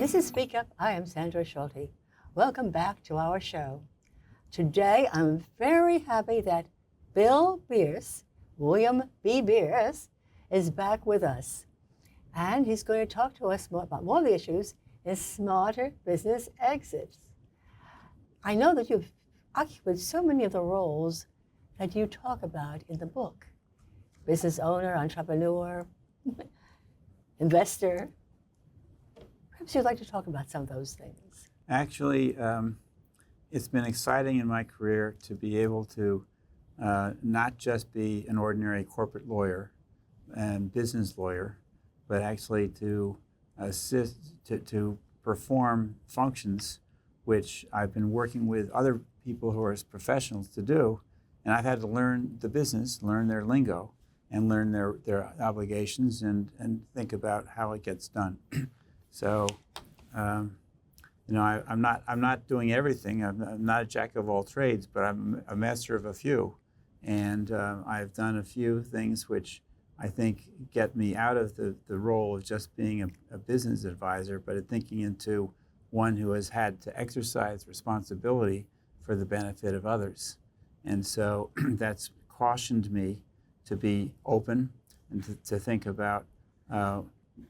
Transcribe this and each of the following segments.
This is Speak Up. I am Sandra Schulte. Welcome back to our show. Today, I'm very happy that Bill Bierce, William B. Bierce, is back with us. And he's going to talk to us more about one of the issues is smarter business exits. I know that you've occupied so many of the roles that you talk about in the book. Business owner, entrepreneur, investor. Perhaps you'd like to talk about some of those things. Actually, it's been exciting in my career to be able to not just be an ordinary corporate lawyer and business lawyer, but actually to assist, to perform functions which I've been working with other people who are professionals to do. And I've had to learn the business, learn their lingo, and learn their obligations and think about how it gets done. So, I'm not doing everything. I'm not a jack of all trades, but I'm a master of a few. And I've done a few things which I think get me out of the role of just being a business advisor, but thinking into one who has had to exercise responsibility for the benefit of others. And so that's cautioned me to be open and to think about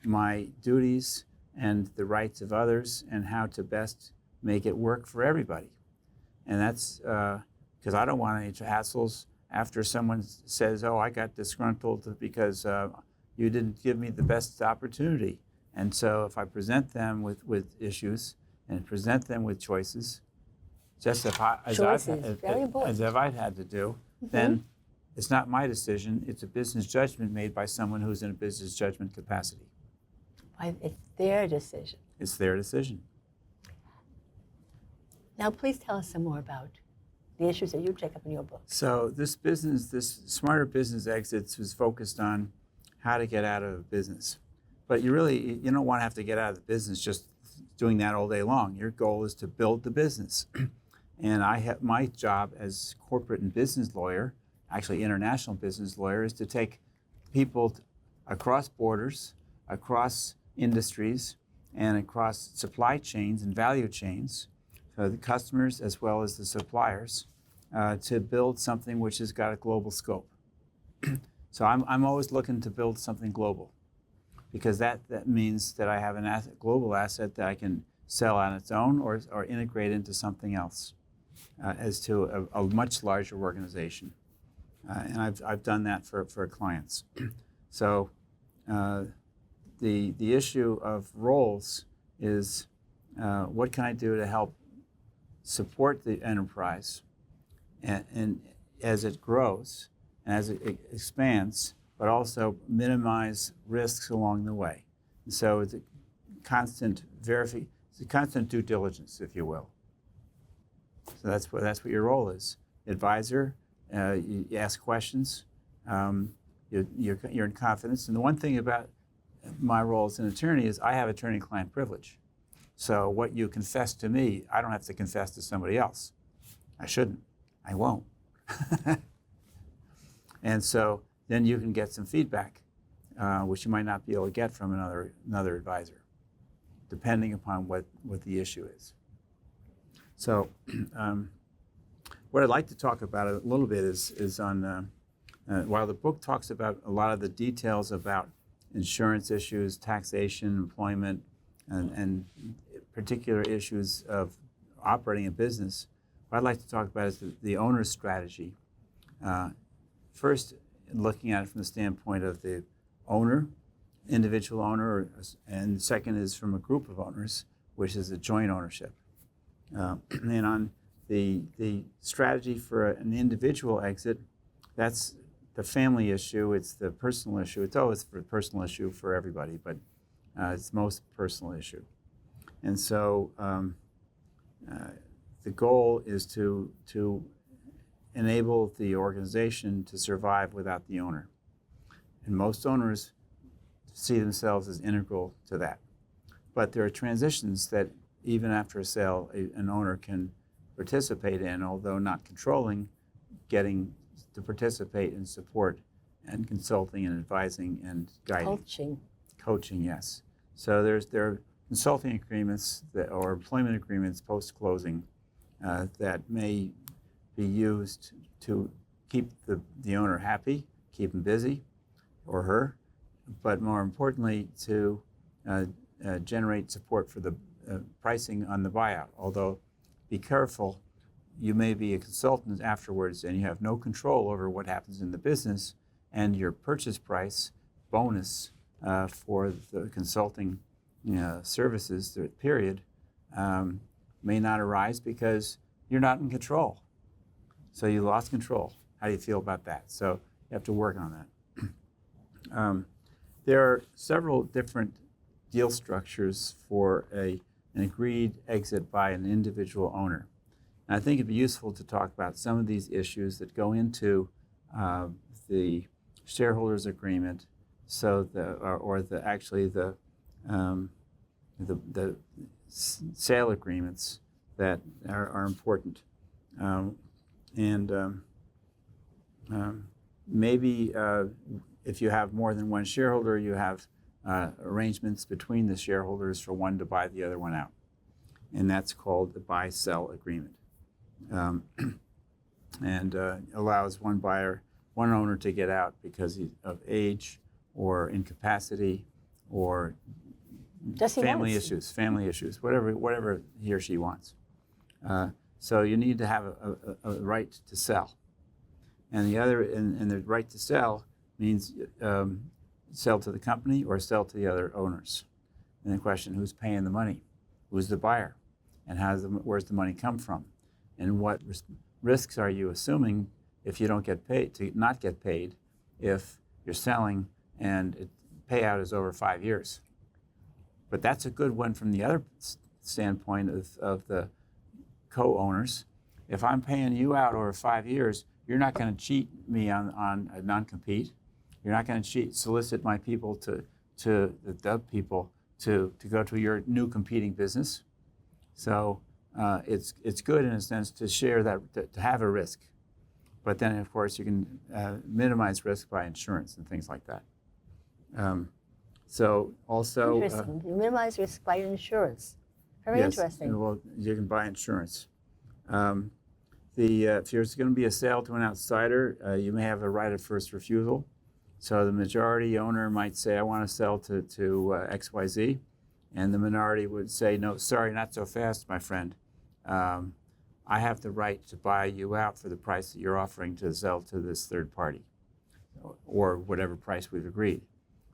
my duties and the rights of others and how to best make it work for everybody. And that's because I don't want any hassles after someone says, oh, I got disgruntled because you didn't give me the best opportunity. And so if I present them with issues and present them with choices, just as I've had to do, then it's not my decision. It's a business judgment made by someone who's in a business judgment capacity. It's their decision. It's their decision. Now, please tell us some more about the issues that you take up in your book. So this Smarter Business Exits was focused on how to get out of a business. But you don't want to have to get out of the business just doing that all day long. Your goal is to build the business. And my job as corporate and business lawyer, actually international business lawyer, is to take people across borders, across industries, and across supply chains and value chains, so the customers as well as the suppliers, to build something which has got a global scope. So I'm always looking to build something global, because that means that I have a global asset that I can sell on its own or integrate into something else as to a much larger organization. And I've done that for clients. So the issue of roles is what can I do to help support the enterprise and as it grows and as it expands, but also minimize risks along the way. And so it's a constant due diligence, if you will. So that's what your role is. Advisor, you ask questions, you're in confidence. And the one thing about my role as an attorney is I have attorney-client privilege. So what you confess to me, I don't have to confess to somebody else. I shouldn't. I won't. And so then you can get some feedback, which you might not be able to get from another advisor, depending upon what the issue is. So what I'd like to talk about a little bit is on, while the book talks about a lot of the details about insurance issues, taxation, employment, and particular issues of operating a business, what I'd like to talk about is the owner's strategy. First, looking at it from the standpoint of the owner, individual owner, and second is from a group of owners, which is a joint ownership. And on the strategy for an individual exit, that's the family issue, it's the personal issue. It's always the personal issue for everybody, but it's the most personal issue. And so the goal is to enable the organization to survive without the owner. And most owners see themselves as integral to that. But there are transitions that even after a sale, an owner can participate in, although not controlling, getting to participate in support and consulting and advising and guiding. Coaching. Coaching, yes. So there are consulting agreements or employment agreements post-closing that may be used to keep the owner happy, keep him busy, or her, but more importantly, to generate support for the pricing on the buyout. Although, be careful, you may be a consultant afterwards and you have no control over what happens in the business, and your purchase price bonus for the consulting services period may not arise because you're not in control. So you lost control. How do you feel about that? So you have to work on that. There are several different deal structures for an agreed exit by an individual owner. And I think it'd be useful to talk about some of these issues that go into the shareholders agreement, so the sale agreements that are important, maybe if you have more than one shareholder, you have arrangements between the shareholders for one to buy the other one out, and that's called the buy-sell agreement, and allows one owner to get out because of age or incapacity or family issues, whatever he or she wants. So you need to have a right to sell, and the right to sell means sell to the company or sell to the other owners. And the question: who's paying the money? Who's the buyer? And where's the money come from? And what risks are you assuming if you don't get paid, to not get paid, if you're selling and payout is over 5 years? But that's a good one from the other standpoint of the co-owners. If I'm paying you out over 5 years, you're not going to cheat me on a non-compete. You're not going to solicit my people to the people to go to your new competing business. So it's good in a sense to share that, to have a risk. But then, of course, you can minimize risk by insurance and things like that. So also... Interesting. You minimize risk by insurance. Very interesting. Well, you can buy insurance. If there's going to be a sale to an outsider, you may have a right of first refusal. So the majority owner might say, I want to sell to XYZ. And the minority would say, no, sorry, not so fast, my friend. I have the right to buy you out for the price that you're offering to sell to this third party, or whatever price we've agreed.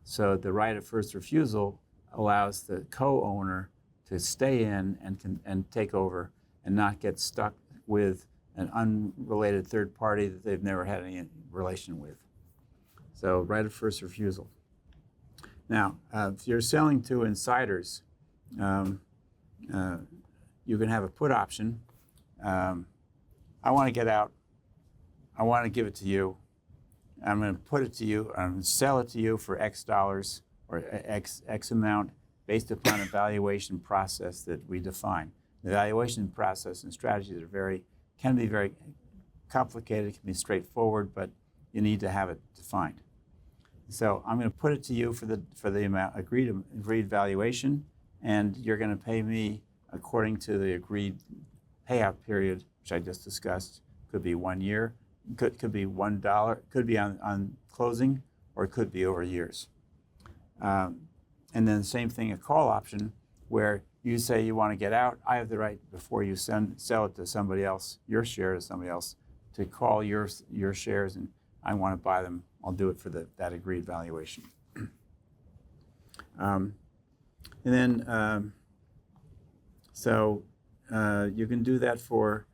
So the right of first refusal allows the co-owner to stay in and take over and not get stuck with an unrelated third party that they've never had any relation with. So right of first refusal. Now, if you're selling to insiders, you can have a put option. I want to get out. I want to give it to you. I'm going to put it to you. I'm going to sell it to you for X dollars or X amount based upon a valuation process that we define. The valuation process and strategies can be very complicated, can be straightforward, but you need to have it defined. So I'm going to put it to you for the amount agreed valuation, and you're going to pay me according to the agreed payout period, which I just discussed. Could be 1 year, could be $1, could be on closing, or it could be over years. And then the same thing, a call option, where you say you want to get out. I have the right, before you sell it to somebody else, your share to somebody else, to call your shares, and I want to buy them. I'll do it for that agreed valuation. And then, you can do that for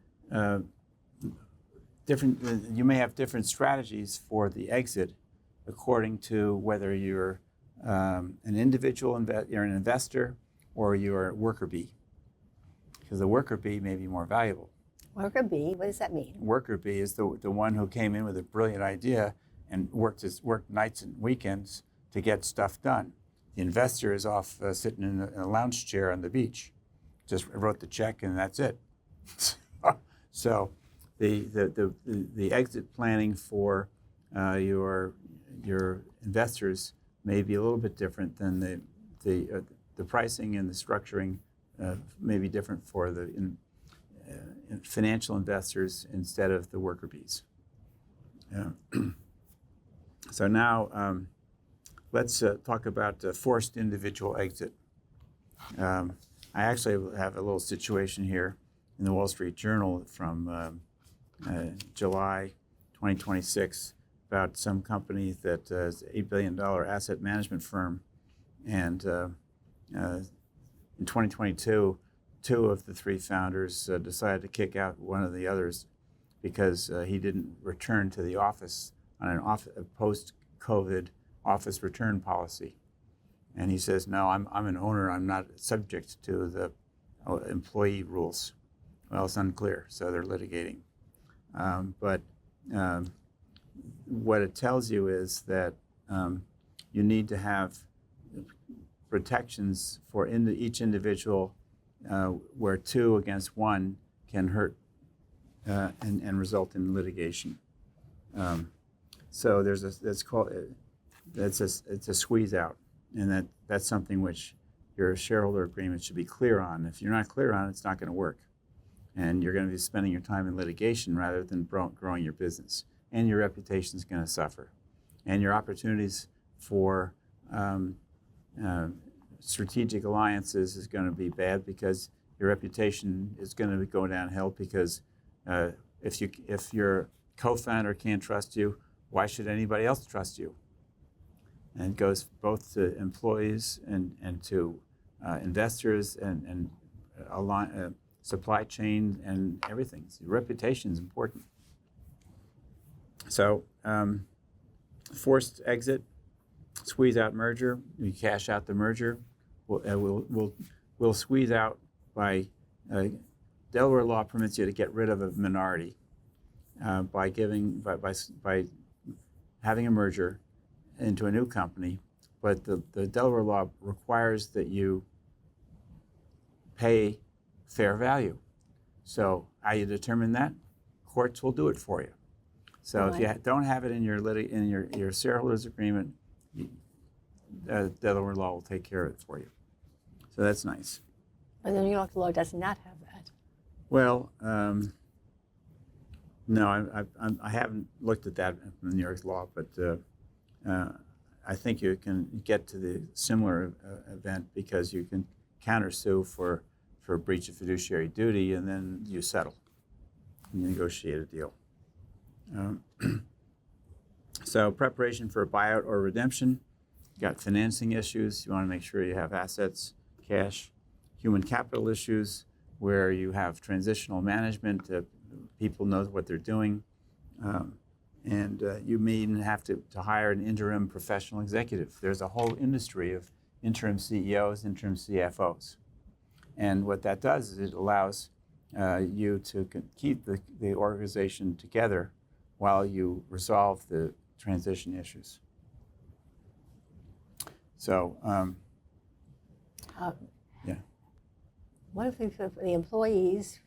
you may have different strategies for the exit according to whether you're an individual, you're an investor, or you're a worker bee. Because the worker bee may be more valuable. Worker bee, what does that mean? Worker bee is the one who came in with a brilliant idea and worked nights and weekends to get stuff done. The investor is off sitting in a lounge chair on the beach. Just wrote the check and that's it. So the exit planning for your investors may be a little bit different than the pricing and the structuring may be different for the financial investors instead of the worker bees. So now let's talk about forced individual exit. I actually have a little situation here in the Wall Street Journal from July 2026 about some company that is an $8 billion asset management firm. And in 2022, two of the three founders decided to kick out one of the others because he didn't return to the office on a post-COVID office return policy. And he says, no, I'm an owner. I'm not subject to the employee rules. Well, it's unclear, so they're litigating. But what it tells you is that you need to have protections for each individual where two against one can hurt and result in litigation. So there's it's a squeeze out, and that's something which your shareholder agreement should be clear on. If you're not clear on it, it's not going to work. And you're going to be spending your time in litigation rather than growing your business. And your reputation is going to suffer. And your opportunities for strategic alliances is going to be bad because your reputation is going to go downhill because if your co-founder can't trust you, why should anybody else trust you? And it goes both to employees and to investors and supply chain and everything. So your reputation is important. So forced exit, squeeze out merger. You cash out the merger. We'll squeeze out by Delaware law permits you to get rid of a minority by having a merger into a new company, but the Delaware law requires that you pay fair value. So how you determine that? Courts will do it for you. So if you don't have it in your shareholders agreement, Delaware law will take care of it for you. So that's nice. But the New York law does not have that. Well, no, I haven't looked at that in the New York law, but I think you can get to the similar event because you can countersue for breach of fiduciary duty, and then you settle and you negotiate a deal. So preparation for a buyout or redemption. You got financing issues. You want to make sure you have assets, cash, human capital issues where you have transitional management. People know what they're doing. And you may even have to hire an interim professional executive. There's a whole industry of interim CEOs, interim CFOs. And what that does is it allows you to keep the organization together while you resolve the transition issues. So, yeah. What if the employees,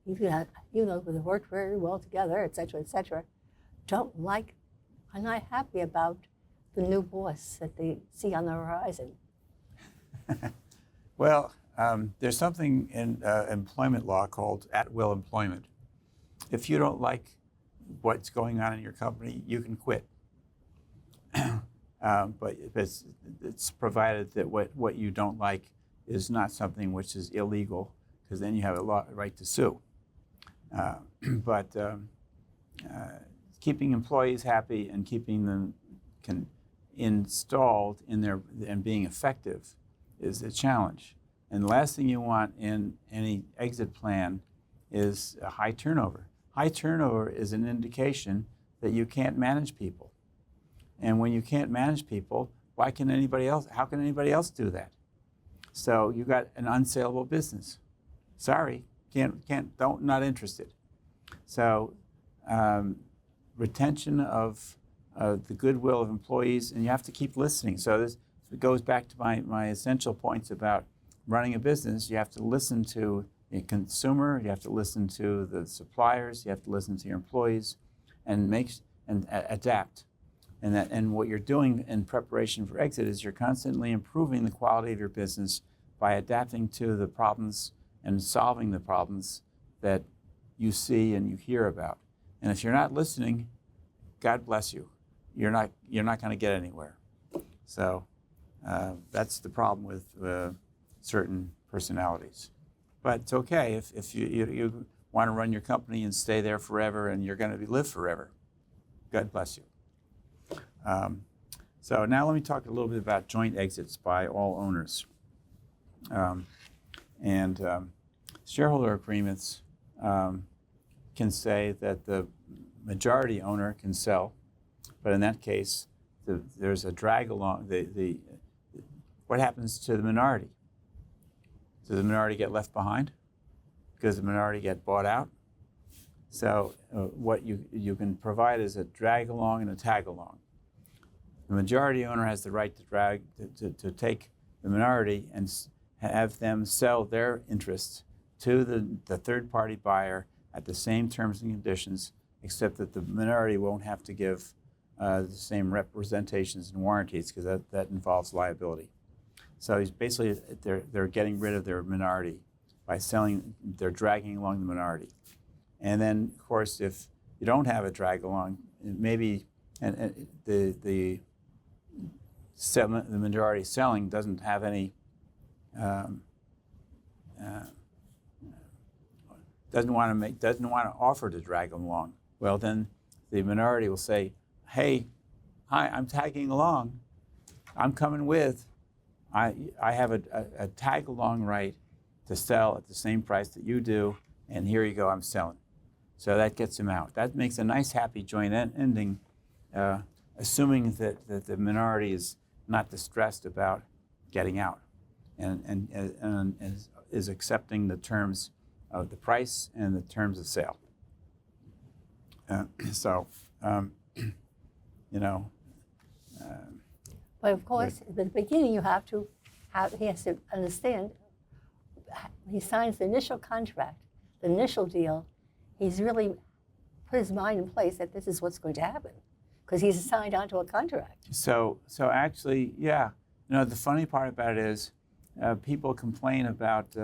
even though they worked very well together, et cetera, are not happy about the new boss that they see on the horizon? Well, there's something in employment law called at-will employment. If you don't like what's going on in your company, you can quit. But it's provided that what you don't like is not something which is illegal, because then you have a right to sue. But keeping employees happy and keeping them installed in and being effective is a challenge. And the last thing you want in any exit plan is a high turnover. High turnover is an indication that you can't manage people. And when you can't manage people, how can anybody else do that? So you got an unsaleable business. Sorry, not interested. So retention of the goodwill of employees, and you have to keep listening. So this goes back to my essential points about running a business. You have to listen to the consumer, you have to listen to the suppliers, you have to listen to your employees, and adapt. And what you're doing in preparation for exit is you're constantly improving the quality of your business by adapting to the problems and solving the problems that you see and you hear about. And if you're not listening, God bless you. You're not going to get anywhere. So that's the problem with certain personalities. But it's okay if you want to run your company and stay there forever and you're going to live forever. God bless you. So now let me talk a little bit about joint exits by all owners. Shareholder agreements can say that the majority owner can sell, but in that case, there's a drag along. What happens to the minority? Does the minority get left behind? Because the minority get bought out? So what you can provide is a drag along and a tag along. The majority owner has the right to take the minority and have them sell their interests to the third-party buyer at the same terms and conditions, except that the minority won't have to give the same representations and warranties, because that involves liability. So basically, they're getting rid of their minority by selling. They're dragging along the minority, and then of course, if you don't have a drag along, maybe the majority selling doesn't have any. Doesn't want to offer to drag them along. Well, then the minority will say, "Hey, hi, I'm tagging along. I'm coming with. I have a tag along right to sell at the same price that you do, and here you go, I'm selling." So that gets them out. That makes a nice, happy joint ending, assuming that the minority is not distressed about getting out, and is accepting the terms of the price and the terms of sale. But of course, at the beginning, he has to understand. He signs the initial contract, the initial deal. He's really put his mind in place that this is what's going to happen, because he's signed onto a contract. So actually, yeah. The funny part about it is, people complain about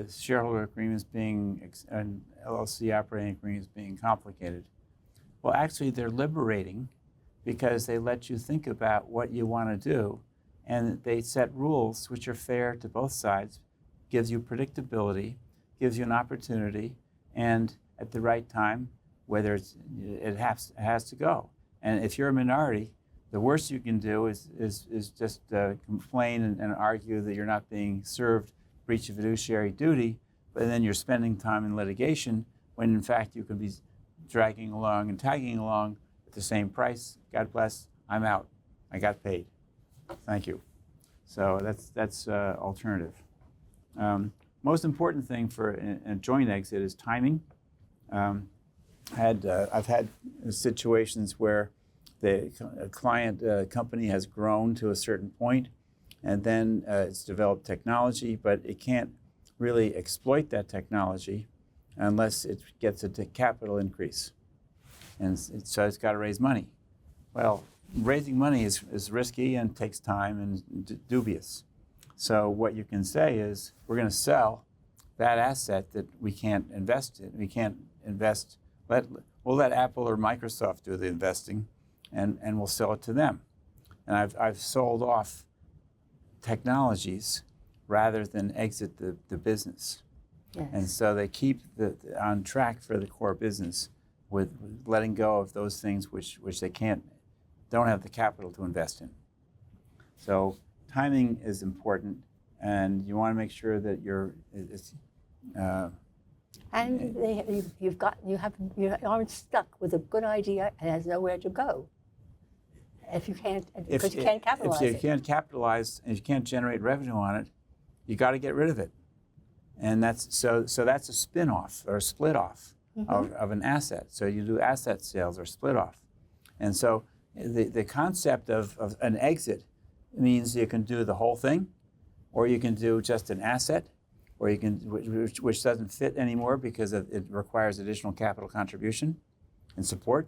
shareholder agreements and LLC operating agreements being complicated. Well, actually, they're liberating, because they let you think about what you want to do, and they set rules which are fair to both sides, gives you predictability, gives you an opportunity, and at the right time, whether it has to go. And if you're a minority, the worst you can do is just complain and argue that you're not being served, breach of fiduciary duty, but then you're spending time in litigation when in fact you could be dragging along and tagging along at the same price. God bless, I'm out. I got paid. Thank you. So that's alternative. Most important thing for a joint exit is timing. I've had situations where the client company has grown to a certain point, and then it's developed technology, but it can't really exploit that technology unless it gets a capital increase. And so it's got to raise money. Well, raising money is risky and takes time and dubious. So what you can say is, we're going to sell that asset that we can't invest in. We can't invest. We'll let Apple or Microsoft do the investing, and we'll sell it to them. And I've sold off technologies rather than exit the business. Yes. And so they keep on track for the core business with letting go of those things which they don't have the capital to invest in. So timing is important, and you want to make sure that you aren't stuck with a good idea and has nowhere to go. Because you can't capitalize If you can't capitalize and you can't generate revenue on it, you got to get rid of it. And that's a spin-off or a split-off of an asset. So you do asset sales or split-off. And so the concept of an exit means you can do the whole thing, or you can do just an asset, or you can which doesn't fit anymore because it requires additional capital contribution and support,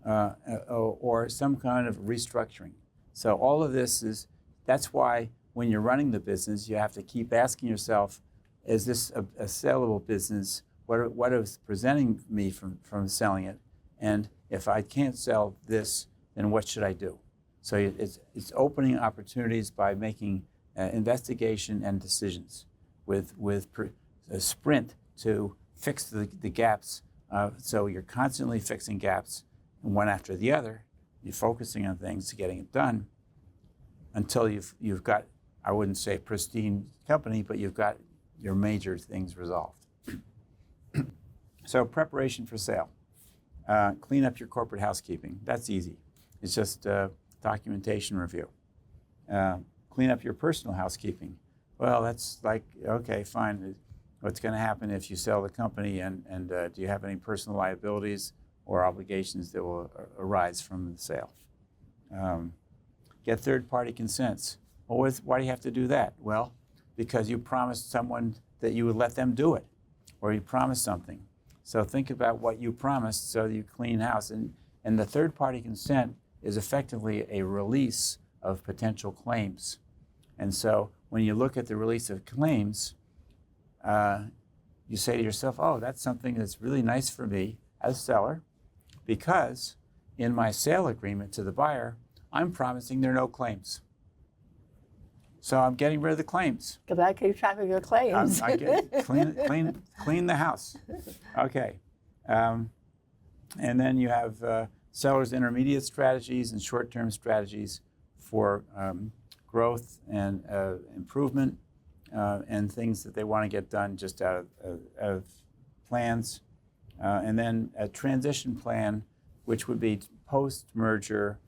or some kind of restructuring. So all of this that's why when you're running the business, you have to keep asking yourself, is this a sellable business? What is preventing me from selling it? And if I can't sell this, then what should I do? So it's opening opportunities by making investigation and decisions with a sprint to fix the gaps. So you're constantly fixing gaps, one after the other. You're focusing on things, getting it done, until you've got, I wouldn't say pristine company, but you've got your major things resolved. So preparation for sale. Clean up your corporate housekeeping. That's easy. It's just documentation review. Clean up your personal housekeeping. Well, that's like, okay, fine. What's going to happen if you sell the company, and do you have any personal liabilities or obligations that will arise from the sale? Get third-party consents. Well, why do you have to do that? Well, because you promised someone that you would let them do it, or you promised something. So think about what you promised so you clean house. And the third-party consent is effectively a release of potential claims. And so when you look at the release of claims, you say to yourself, oh, that's something that's really nice for me as a seller, because in my sale agreement to the buyer, I'm promising there are no claims. So I'm getting rid of the claims. Because I keep track of your claims. I get clean the house. Okay. And then you have sellers' intermediate strategies and short-term strategies for growth and improvement and things that they want to get done just out of plans. And then a transition plan, which would be post-merger.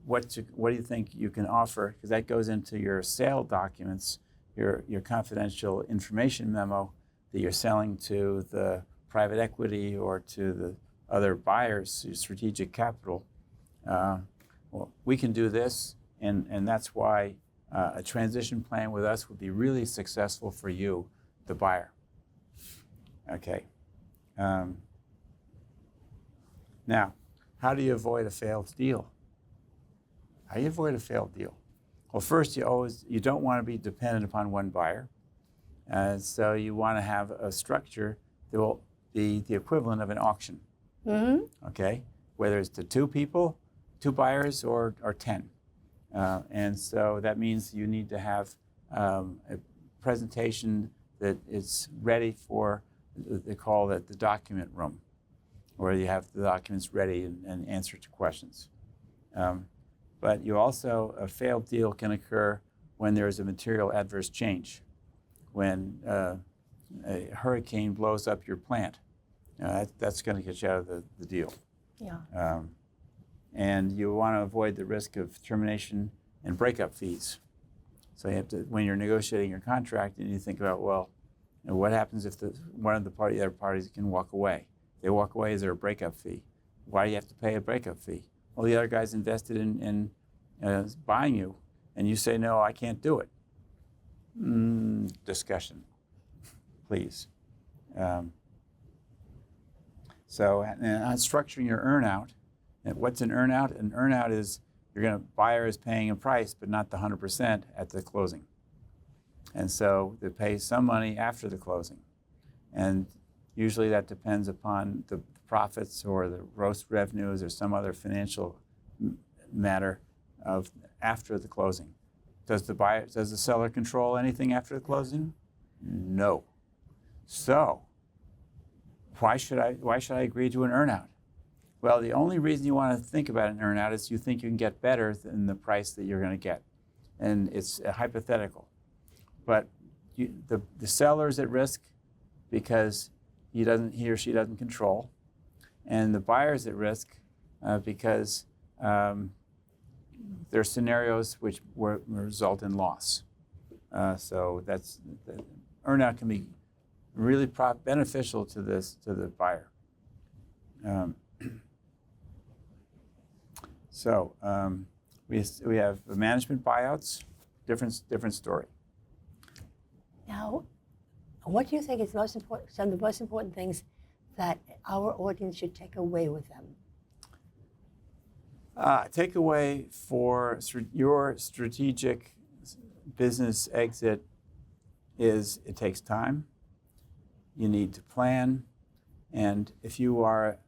What do you think you can offer? Because that goes into your sale documents, your confidential information memo that you're selling to the private equity or to the other buyers, your strategic capital. Well, we can do this, and that's why a transition plan with us would be really successful for you, the buyer. Okay. Now, how do you avoid a failed deal? How do you avoid a failed deal? Well, first, you don't want to be dependent upon one buyer. So you want to have a structure that will be the equivalent of an auction. Mm-hmm. Okay? Whether it's to two people, two buyers, or 10. And so that means you need to have a presentation that is ready for, they call it the document room, where you have the documents ready and answer to questions. But a failed deal can occur when there is a material adverse change, when a hurricane blows up your plant. That's going to get you out of the deal. Yeah. And you want to avoid the risk of termination and breakup fees. So you have to, when you're negotiating your contract, and you think about, well, what happens if one of the other parties can walk away? If they walk away, is there a breakup fee? Why do you have to pay a breakup fee? Well, the other guy's invested in buying you, and you say, no, I can't do it. Discussion, please. So on structuring your earnout, what's an earnout? An earnout is buyer is paying a price, but not the 100% at the closing. And so they pay some money after the closing. And usually that depends upon the profits or the gross revenues or some other financial matter of after the closing. Does the seller control anything after the closing? No. So why should I agree to an earnout? Well, the only reason you want to think about an earnout is you think you can get better than the price that you're going to get. And it's hypothetical. But the seller's at risk because he or she doesn't control. And the buyer's at risk because there are scenarios which result in loss. So the earnout can be really beneficial to the buyer. We have management buyouts, different story. Now, what do you think is some of the most important things that our audience should take away with them? Takeaway for your strategic business exit is it takes time. You need to plan. And if you are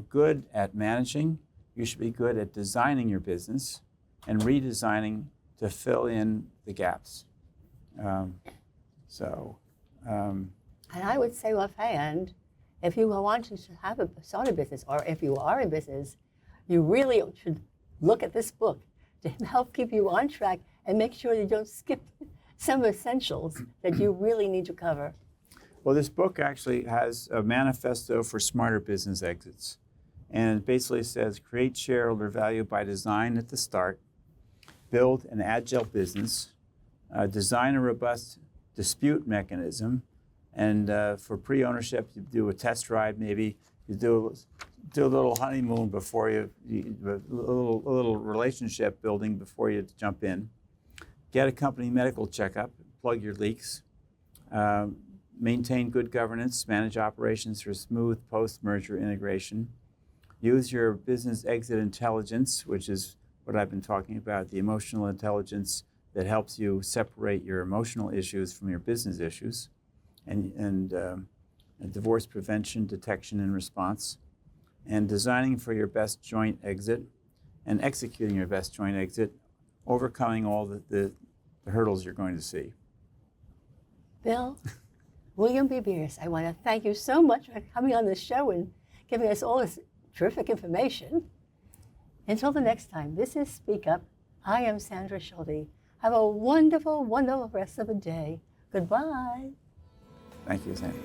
good at managing, you should be good at designing your business and redesigning to fill in the gaps. And I would say offhand, if you want to start a business, or if you are in business, you really should look at this book to help keep you on track and make sure you don't skip some essentials that you really need to cover. Well, this book actually has a manifesto for smarter business exits. And it basically says create shareholder value by design at the start, build an agile business, design a robust dispute mechanism, and for pre-ownership, you do a test ride maybe, you do a little honeymoon before a little relationship building before you jump in. Get a company medical checkup, plug your leaks, maintain good governance, manage operations for smooth post-merger integration, use your business exit intelligence, which is what I've been talking about, the emotional intelligence that helps you separate your emotional issues from your business issues, and divorce prevention, detection, and response, and designing for your best joint exit and executing your best joint exit, overcoming all the hurdles you're going to see. Bill, William B. Bierce, I want to thank you so much for coming on the show and giving us all this terrific information. Until the next time, this is Speak Up. I am Sandra Schulte. Have a wonderful, wonderful rest of the day. Goodbye. Thank you, Sandra.